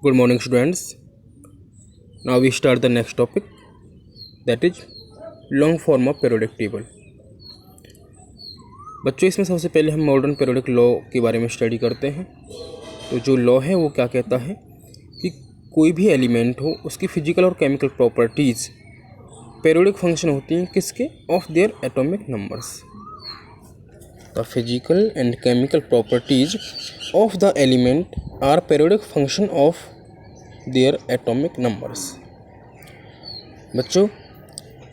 Good morning, students. Now we start the next topic, that is long form of periodic table. बच्चों, इसमें सबसे पहले हम modern periodic law के बारे में स्टडी करते हैं। तो जो लॉ है वो क्या कहता है कि कोई भी एलिमेंट हो उसकी फिजिकल और केमिकल प्रॉपर्टीज़ पीरियोडिक फंक्शन होती हैं किसके, of their atomic numbers. The physical and chemical properties of the element are periodic function of their atomic numbers. बच्चों,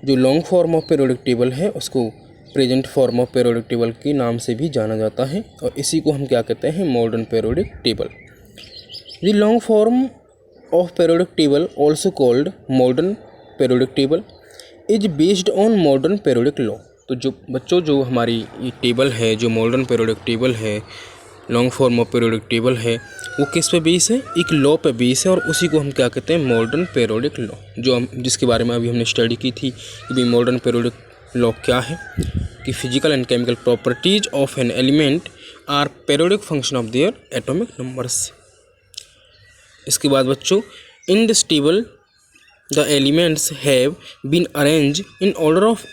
जो long form of periodic table है उसको present form of periodic table के नाम से भी जाना जाता है और इसी को हम क्या कहते हैं, modern periodic table. The long form of periodic table also called modern periodic table is based on modern periodic law. तो जो बच्चों, जो हमारी ये टेबल है, जो मॉडर्न पीरियोडिक टेबल है, long form of periodic table है, वो किस पे बेस है, एक लॉ पे बेस है और उसी को हम क्या कहते हैं, मॉडर्न पीरियोडिक लॉ। जो हम जिसके बारे में अभी हमने स्टडी की थी कि भाई मॉडर्न पीरियोडिक लॉ क्या है, कि physical and chemical properties of an element are periodic function of their atomic numbers. इसके बाद बच्चों, in this table the elements have been arrange in order of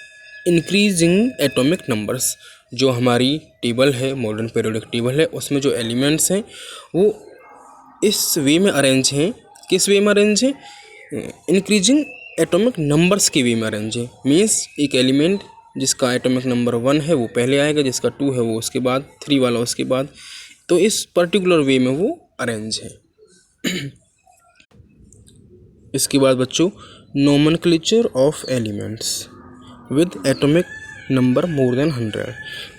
increasing atomic numbers. जो हमारी table है, modern periodic table है, उसमें जो elements हैं वो इस वे में अरेंज हैं। किस वे में अरेंज है, इंक्रीजिंग एटॉमिक नंबर्स के वे में अरेंज है। मीन्स एक एलिमेंट जिसका एटॉमिक नंबर 1 है वो पहले आएगा, जिसका 2 है वो उसके बाद, 3 वाला उसके बाद। तो इस पर्टिकुलर वे में वो अरेंज है। इसके बाद बच्चों, nomenclature of elements with atomic number more than 100।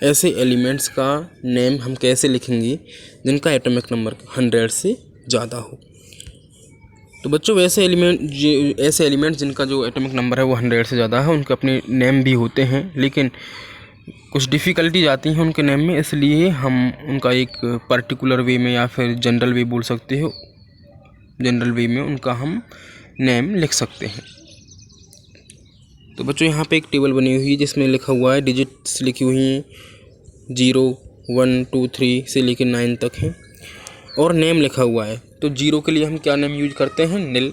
ऐसे एलिमेंट्स का नेम हम कैसे लिखेंगे जिनका एटॉमिक नंबर 100 से ज़्यादा हो। तो बच्चों, ऐसे एलिमेंट्स जिनका जो एटॉमिक नंबर है वो 100 से ज़्यादा है, उनके अपने नेम भी होते हैं, लेकिन कुछ डिफ़िकल्टीज आती हैं उनके नेम में, इसलिए हम उनका एक पर्टिकुलर वे में या फिर जनरल वे बोल सकते हो, जनरल वे में उनका हम नेम लिख सकते हैं। तो बच्चों, यहाँ पे एक टेबल बनी हुई है जिसमें लिखा हुआ है, डिजिट्स लिखी हुई हैं 0, 1, 2, 3 से लेकर 9 तक हैं और नेम लिखा हुआ है। तो 0 के लिए हम क्या नेम यूज करते हैं, नील।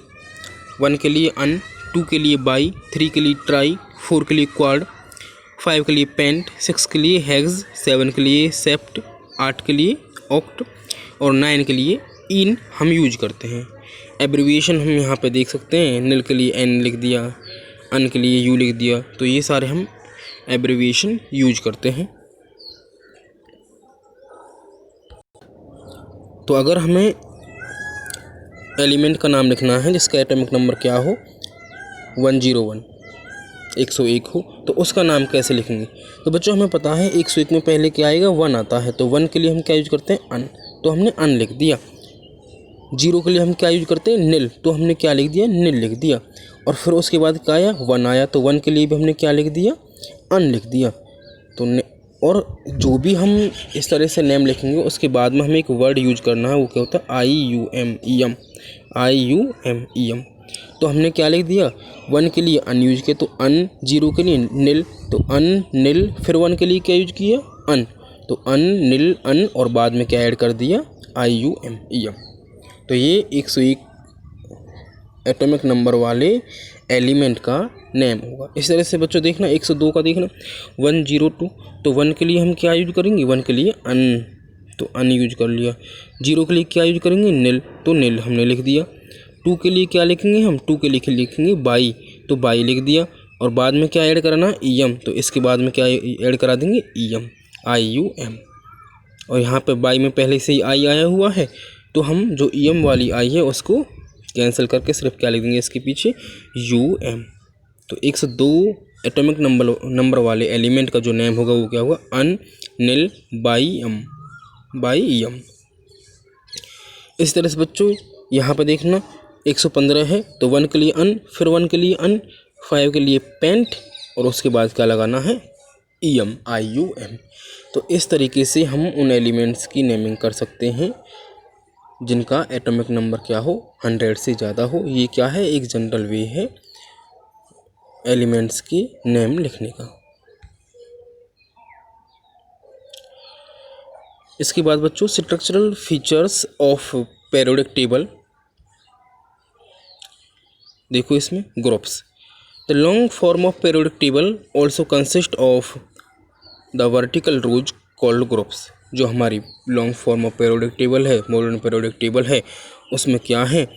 1 के लिए अन, 2 के लिए बाई, 3 के लिए ट्राई, 4 के लिए क्वाड, 5 के लिए पेंट, 6 के लिए हेक्स, 7 के लिए सेप्ट, 8 के लिए ऑक्ट और 9 के लिए इन हम यूज करते हैं। एब्रीविएशन हम यहाँ पे देख सकते हैं, नील के लिए एन लिख दिया, अन के लिए यू लिख दिया। तो ये सारे हम एब्रीविएशन यूज करते हैं। तो अगर हमें एलिमेंट का नाम लिखना है जिसका एटॉमिक नंबर क्या हो, 101, 101 हो, तो उसका नाम कैसे लिखेंगे। तो बच्चों, हमें पता है 101 में पहले क्या आएगा, 1 आता है। तो 1 के लिए हम क्या यूज करते हैं, अन, तो हमने अन लिख दिया। 0 के लिए हम क्या यूज करते हैं, नील, तो हमने क्या लिख दिया, नील लिख दिया। और फिर उसके बाद क्या आया, 1 आया, तो 1 के लिए भी हमने क्या लिख दिया, अन लिख दिया। तो और जो भी हम इस तरह से नेम लिखेंगे उसके बाद में हमें एक वर्ड यूज करना है, वो क्या होता है, IUMEM, IUMEM। तो हमने क्या लिख दिया, 1 के लिए अन यूज किया, तो अन, 0 के लिए नील, तो अन नील, फिर 1 के लिए क्या यूज किया, अन, तो अन नील अन और बाद में क्या ऐड कर दिया, IUMEM। तो ये 101 एटॉमिक नंबर वाले एलिमेंट का नेम होगा। इस तरह से बच्चों देखना, 102 का देखना, 102, तो 1 के लिए हम क्या यूज करेंगे, 1 के लिए अन, तो अन यूज कर लिया। 0 के लिए क्या यूज करेंगे, नील, तो नील हमने लिख दिया। 2 के लिए क्या लिखेंगे हम, 2 के लिए लिखेंगे बाई, तो बाई लिख दिया। और बाद में क्या ऐड करना, EM, तो इसके बाद में क्या ऐड करा देंगे, EM, IUM। और यहाँ पे बाई में पहले से ही आई आया हुआ है, तो हम जो EM वाली आई है उसको कैंसिल करके सिर्फ क्या लिख देंगे इसके पीछे, UM। तो 102 एटॉमिक नंबर वाले एलिमेंट का जो नेम होगा वो क्या होगा, अन नील बाई एम। इस तरह से बच्चों यहाँ पे देखना, 115 है, तो 1 के लिए अन, फिर 1 के लिए अन, 5 के लिए पेंट और उसके बाद क्या लगाना है, EM, IUM। तो इस तरीके से हम उन एलिमेंट्स की नेमिंग कर सकते हैं जिनका एटॉमिक नंबर क्या हो, 100 से ज़्यादा हो। ये क्या है, एक जनरल वे है एलिमेंट्स की नेम लिखने का। इसके बाद बच्चों, structural features of periodic table देखो इसमें groups. The long form of periodic table also consist of the vertical rows called groups. जो हमारी long form of periodic table है, मॉडर्न पीरियोडिक टेबल है, उसमें क्या है,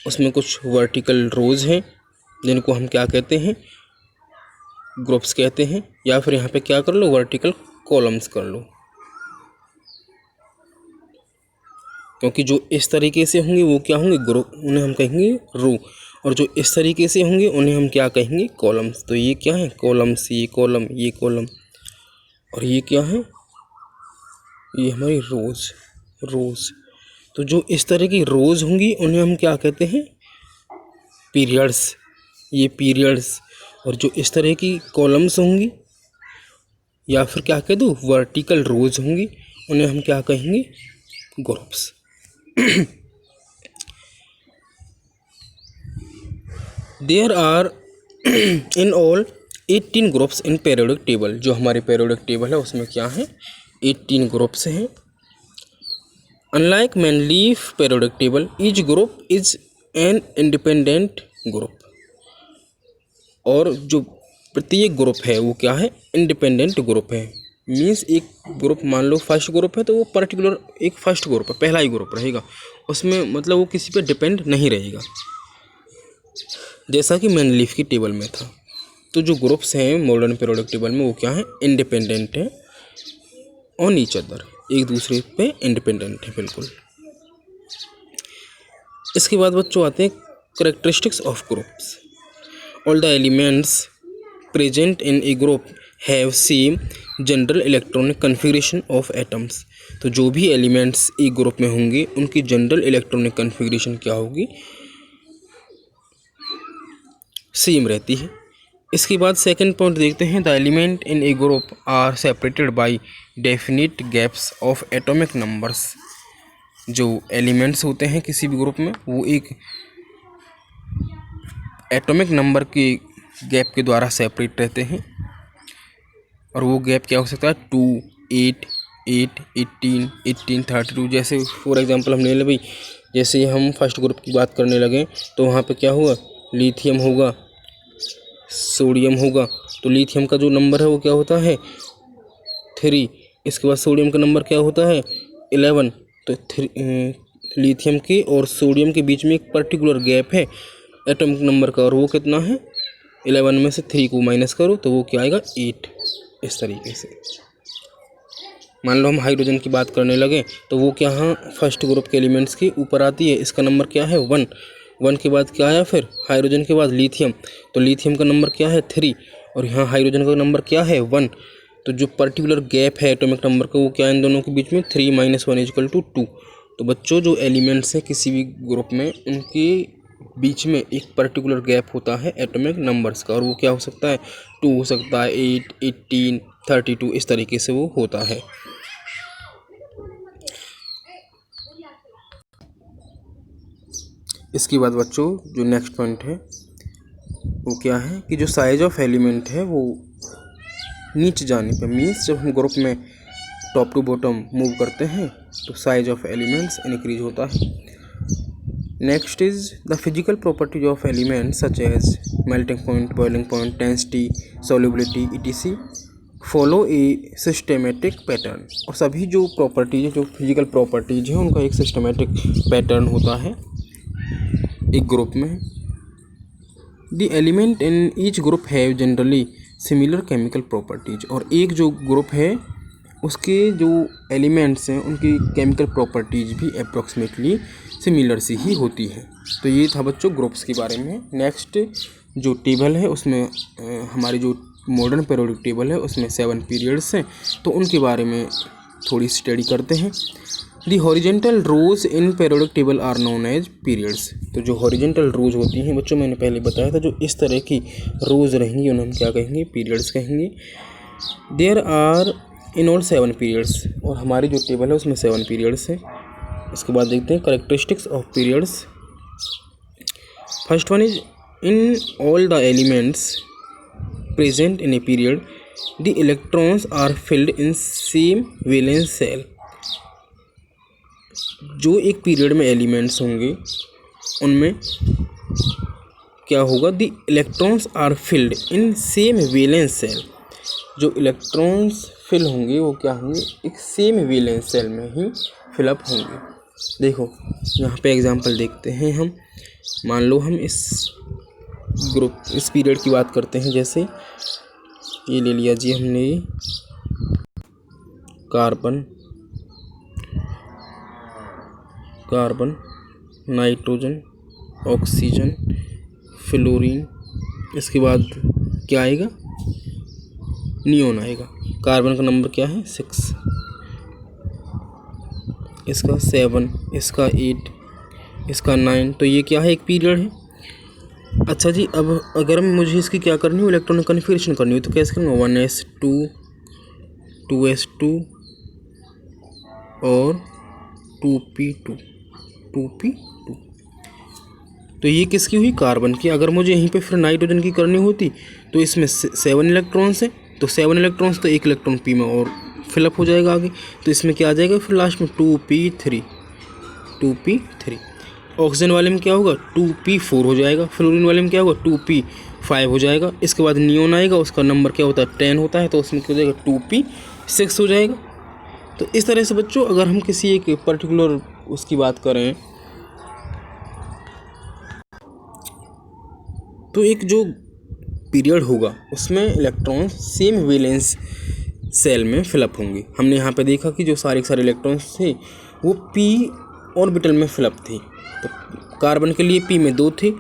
उसमें कुछ वर्टिकल रोज हैं जिनको हम क्या कहते हैं, ग्रुप्स कहते हैं, या फिर यहाँ पे क्या कर लो, वर्टिकल कॉलम्स कर लो, क्योंकि जो इस तरीके से होंगे वो क्या होंगे, ग्रुप, उन्हें हम कहेंगे रो, और जो इस तरीके से होंगे उन्हें हम क्या कहेंगे, कॉलम्स। तो ये क्या है, कॉलम्स, ये कॉलम, ये कॉलम, और ये क्या है, ये हमारी रोज। तो जो इस तरह की रोज होंगी उन्हें हम क्या कहते हैं, पीरियड्स, ये पीरियड्स। और जो इस तरह की कॉलम्स होंगी या फिर क्या कह दूँ, वर्टिकल रोज होंगी, उन्हें हम क्या कहेंगे, groups. There are in all 18 groups in periodic table. जो हमारे पीरियोडिक टेबल है उसमें क्या है, 18 ग्रुप्स हैं। Unlike man leaf periodic table, each group is an independent group. और जो प्रत्येक ग्रुप है वो क्या है, इंडिपेंडेंट ग्रुप है। मीन्स एक ग्रुप, मान लो फर्स्ट ग्रुप है तो वो पर्टिकुलर एक फर्स्ट ग्रुप है, पहला ही ग्रुप रहेगा, उसमें मतलब वो किसी पे डिपेंड नहीं रहेगा, जैसा कि मैन लीफ की टेबल में था। तो जो ग्रुप्स हैं मॉडर्न पीरियोडिक टेबल में वो क्या है, इंडिपेंडेंट है ऑन ईच अदर, एक दूसरे पे इंडिपेंडेंट है बिल्कुल। इसके बाद बच्चों आते हैं characteristics of groups. All the elements present in a group have same general electronic configuration of atoms. तो जो भी एलिमेंट्स एक ग्रुप में होंगे उनकी जनरल इलेक्ट्रॉनिक कन्फिगरेशन क्या होगी, सेम रहती है। इसके बाद सेकंड पॉइंट देखते हैं, the element in a group are separated by definite gaps of atomic numbers. जो एलिमेंट्स होते हैं किसी भी ग्रुप में वो एक एटॉमिक नंबर के गैप के द्वारा सेपरेट रहते हैं, और वो गैप क्या हो सकता है, 2, 8, 8, 18, 18, 32। जैसे फॉर एग्जांपल हम ले लें भाई, जैसे हम फर्स्ट ग्रुप की बात करने लगे तो वहाँ पे क्या होगा, लिथियम होगा, सोडियम होगा। तो लिथियम का जो नंबर है वो क्या होता है, 3। इसके बाद सोडियम का नंबर क्या होता है, 11। तो लिथियम के और सोडियम के बीच में एक पर्टिकुलर गैप है एटॉमिक नंबर का, और वो कितना है, 11 में से 3 को माइनस करो तो वो क्या आएगा, 8। इस तरीके से मान लो हम हाइड्रोजन की बात करने लगे तो वो क्या, हाँ, फर्स्ट ग्रुप के एलिमेंट्स के ऊपर आती है, इसका नंबर क्या है, 1। 1 के बाद क्या आया, फिर हाइड्रोजन के बाद लिथियम, तो लिथियम का नंबर क्या है, 3, और यहाँ हाइड्रोजन का नंबर क्या है, 1। तो जो पर्टिकुलर गैप है एटॉमिक नंबर का वो क्या है इन दोनों के बीच में, 3 - 1 = 2। तो बच्चों जो एलिमेंट्स हैं किसी भी ग्रुप में उनके बीच में एक पर्टिकुलर गैप होता है एटॉमिक नंबर्स का, और वो क्या हो सकता है, 2 हो सकता है, 8, 18, 32, इस तरीके से वो होता है। इसके बाद बच्चों जो नेक्स्ट पॉइंट है वो क्या है कि जो साइज ऑफ एलिमेंट है वो नीचे जाने पर, मीन्स जब हम ग्रुप में टॉप टू बॉटम मूव करते हैं तो साइज ऑफ एलिमेंट्स इंक्रीज होता है। Next is the physical properties of elements such as melting point, boiling point, density, solubility etc. Follow a systematic pattern. और सभी जो प्रॉपर्टीज है, जो फिजिकल प्रॉपर्टीज हैं, उनका एक सिस्टेमेटिक पैटर्न होता है एक ग्रुप में। The element in each group have generally similar chemical properties. और एक जो ग्रुप है उसके जो एलिमेंट्स हैं उनकी केमिकल प्रॉपर्टीज भी अप्रॉक्सीमेटली सिमिलर सी ही होती है। तो ये था बच्चों ग्रुप्स के बारे में। नेक्स्ट जो टेबल है उसमें हमारी जो मॉडर्न पीरियोडिक टेबल है उसमें 7 पीरियड्स हैं, तो उनके बारे में थोड़ी स्टडी करते हैं। The horizontal rows in periodic table are known as periods. तो जो हॉरिजेंटल रोज होती हैं बच्चों, मैंने पहले बताया था, जो इस तरह की रोज रहेंगी उन्हें हम क्या कहेंगे, पीरियड्स कहेंगे। There are in all 7 periods. और हमारी जो टेबल है उसमें 7 पीरियड्स हैं। इसके बाद देखते हैं characteristics of periods. First one is in all the elements present in a period the electrons are filled in same valence shell. जो एक पीरियड में एलिमेंट्स होंगे उनमें क्या होगा, the electrons are filled in same valence shell. जो electrons fill होंगे वो क्या होंगे, एक सेम वैलेंस सेल में ही फिलअप होंगे। देखो यहाँ पे एग्जांपल देखते हैं हम। मान लो हम इस ग्रुप इस पीरियड की बात करते हैं, जैसे ये ले लिया जी हमने, carbon carbon nitrogen oxygen fluorine, इसके बाद क्या आएगा, नियोन आएगा। कार्बन का नंबर क्या है 6, इसका 7, इसका 8, इसका 9। तो ये क्या है, एक पीरियड है। अच्छा जी, अब अगर मुझे इसकी क्या करनी हो, इलेक्ट्रॉनिक कन्फिगरेशन करनी हो, तो कैसे करूँगा, 1s2 2s2 और 2p2 2p2। तो ये किसकी हुई, कार्बन की। अगर मुझे यहीं पे फिर नाइट्रोजन की करनी होती तो इसमें 7 इलेक्ट्रॉन्स हैं, तो 7 इलेक्ट्रॉन्स तो एक इलेक्ट्रॉन पी में और फिलअप हो जाएगा आगे। तो इसमें क्या आ जाएगा फिर लास्ट में 2p3 2p3। ऑक्सीजन वाले में क्या होगा 2p4 हो जाएगा, फ्लोरीन वाले में क्या होगा 2p5 हो जाएगा। इसके बाद नियोन आएगा, उसका नंबर क्या होता है 10 होता है, तो उसमें क्या हो जाएगा 2p6 हो जाएगा। तो इस तरह से बच्चों अगर हम किसी एक पर्टिकुलर उसकी बात करें तो एक जो पीरियड होगा उसमें इलेक्ट्रॉन्स सेम वैलेंस सेल में फिलअप होंगे। हमने यहाँ पे देखा कि जो सारे इलेक्ट्रॉन्स थे वो p ऑर्बिटल में फिलअप थे। तो कार्बन के लिए p में 2 थे,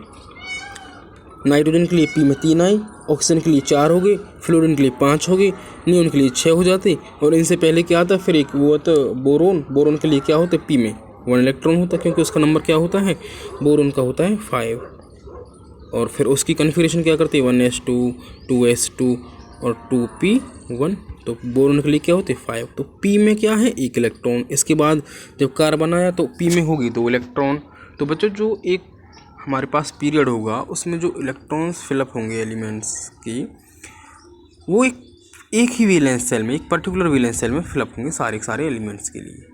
नाइट्रोजन के लिए p में 3 आई, ऑक्सीजन के लिए 4 हो गए, फ्लोरीन के लिए 5 हो गए, नियोन के लिए 6 हो जाते। और इनसे पहले क्या आता, फिर एक वो आता बोरोन के लिए क्या होता है p में 1 इलेक्ट्रॉन होता है, क्योंकि उसका नंबर क्या होता है, बोरोन का होता है 5। और फिर उसकी कन्फिगरेशन क्या करते हैं 1s2 2s2 और 2p1। तो बोरोन के लिए क्या होते हैं 5। तो p में क्या है 1 इलेक्ट्रॉन। इसके बाद जब कार्बन आया तो p में होगी 2 इलेक्ट्रॉन। तो बच्चों जो एक हमारे पास पीरियड होगा उसमें जो इलेक्ट्रॉन्स फिलअप होंगे एलिमेंट्स की, वो एक ही वैलेंस सेल में, एक पर्टिकुलर वैलेंस सेल में फिलअप होंगे सारे एलिमेंट्स के लिए।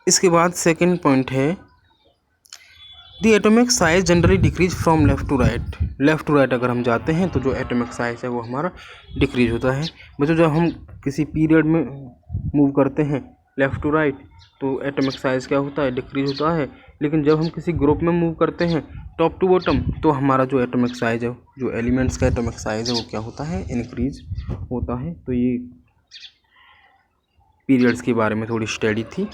इसके बाद सेकेंड पॉइंट है the atomic size generally decrease from left to right. Left to right अगर हम जाते हैं तो जो एटॉमिक साइज है वो हमारा डिक्रीज होता है। बच्चों जब हम किसी पीरियड में मूव करते हैं लेफ़्ट टू राइट तो एटॉमिक साइज क्या होता है, डिक्रीज होता है। लेकिन जब हम किसी ग्रुप में मूव करते हैं टॉप टू बॉटम तो हमारा जो एटॉमिक साइज है, जो एलिमेंट्स का एटॉमिक साइज है वो क्या होता है, इंक्रीज होता है। तो ये पीरियड्स के बारे में थोड़ी स्टडी थी।